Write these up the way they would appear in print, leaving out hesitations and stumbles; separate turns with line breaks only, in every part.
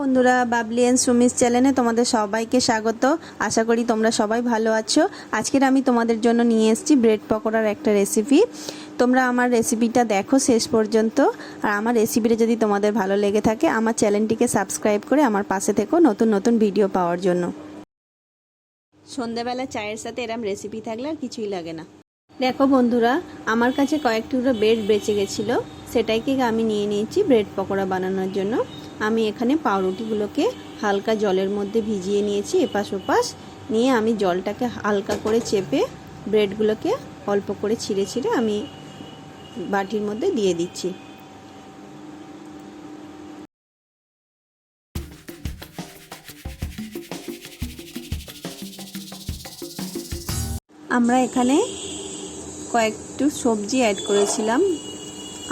বন্ধুরা, বাবলি এন্ড সুমিস চ্যানেলে তোমাদের সবাইকে স্বাগত। আশা করি তোমরা সবাই ভালো আছো। আজকের আমি তোমাদের জন্য নিয়ে এসেছি ব্রেড পকোড়ার একটা রেসিপি। তোমরা আমার রেসিপিটা দেখো শেষ পর্যন্ত। আর আমার রেসিপিটা যদি তোমাদের ভালো লেগে থাকে আমার চ্যানেলটিকে সাবস্ক্রাইব করে আমার পাশে থেকো নতুন নতুন ভিডিও পাওয়ার জন্য। সন্ধ্যাবেলা চায়ের সাথে এরম রেসিপি থাকলে আর কিছুই লাগে না। দেখো বন্ধুরা, আমার কাছে কয়েক টুকরো ব্রেড বেঁচে গেছিলো, সেটাইকে আমি নিয়ে নিয়েছি ব্রেড পকোড়া বানানোর জন্য। আমি এখানে পাউরুটিগুলোকে হালকা জলের মধ্যে ভিজিয়ে নিয়েছি এপাশ ওপাশ নিয়ে আমি জলটাকে হালকা করে চেপে ব্রেডগুলোকে অল্প করে ছিঁড়ে ছিঁড়ে আমি বাটির মধ্যে দিয়ে দিচ্ছি। আমরা এখানে কয়েকটু সবজি অ্যাড করেছিলাম।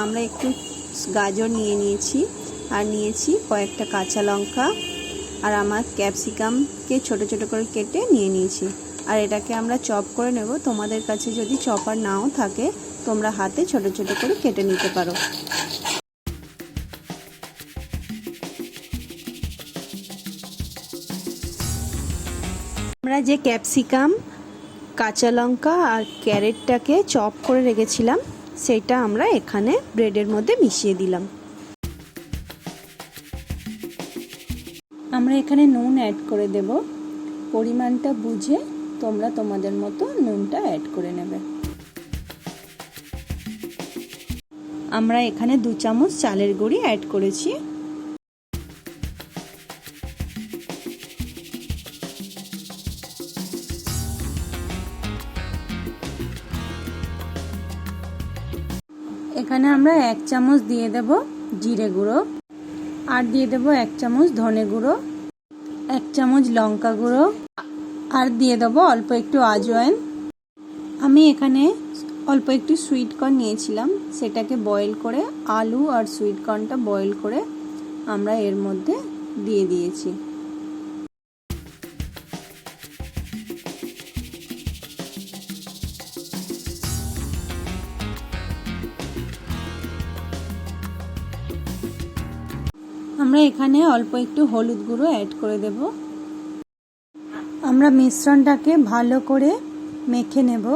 আমরা একটু গাজর নিয়ে নিয়েছি আর নিয়েছি কয়েকটা কাঁচা লঙ্কা আর আমার ক্যাপসিকামকে ছোট ছোট করে কেটে নিয়ে নিয়েছি। আর এটাকে আমরা চপ করে নেব। তোমাদের কাছে যদি চপার নাও থাকে তোমরা হাতে ছোট ছোট করে কেটে নিতে পারো। আমরা যে ক্যাপসিকাম, কাঁচা লঙ্কা আর ক্যারেটটাকে চপ করে রেখেছিলাম সেটা আমরা এখানে ব্রেডের মধ্যে মিশিয়ে দিলাম। আমরা এখানে নুন অ্যাড করে দেব। পরিমাণটা বুঝে তোমরা তোমাদের মতো নুনটা অ্যাড করে নেবে। আমরা এখানে 2 চামচ চালের গুঁড়ি অ্যাড করেছি। এখানে আমরা 1 চামচ দিয়ে দেব জিরে গুঁড়ো, আর দিয়ে দেব 1 চামচ ধনে গুঁড়ো, 1 চামচ লঙ্কা গুঁড়ো, আর দিয়ে দেব অল্প একটু আজওয়াইন। আমি এখানে অল্প একটু সুইট কর্ন নিয়েছিলাম, সেটাকে বয়েল করে আলু আর সুইট কর্নটা বয়েল করে আমরা এর মধ্যে দিয়ে দিয়েছি। আমরা এখানে অল্প একটু হলুদ গুঁড়ো অ্যাড করে দেব। আমরা মিশ্রণটাকে ভালো করে মেখে নেব।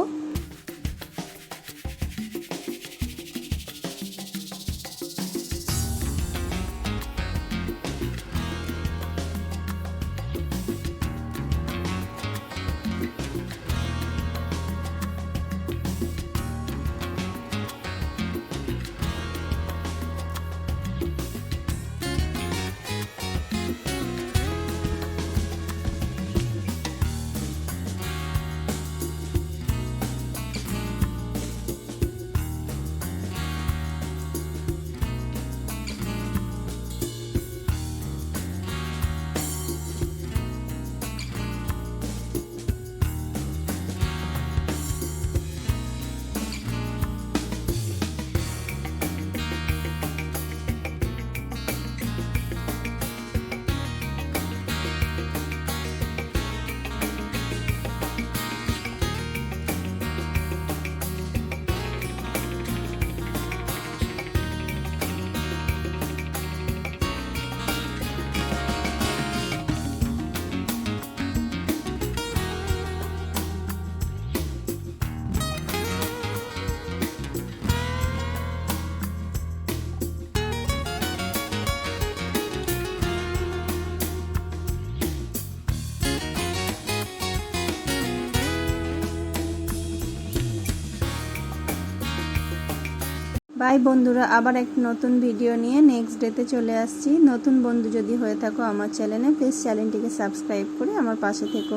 বাই বন্ধুরা, আবার এক নতুন ভিডিও নিয়ে নেক্সট ডেতে চলে আসছি। নতুন বন্ধু যদি হয়ে থাকো আমার চ্যানেলে, প্লিজ চ্যানেলটিকে সাবস্ক্রাইব করে আমার পাশে থেকো।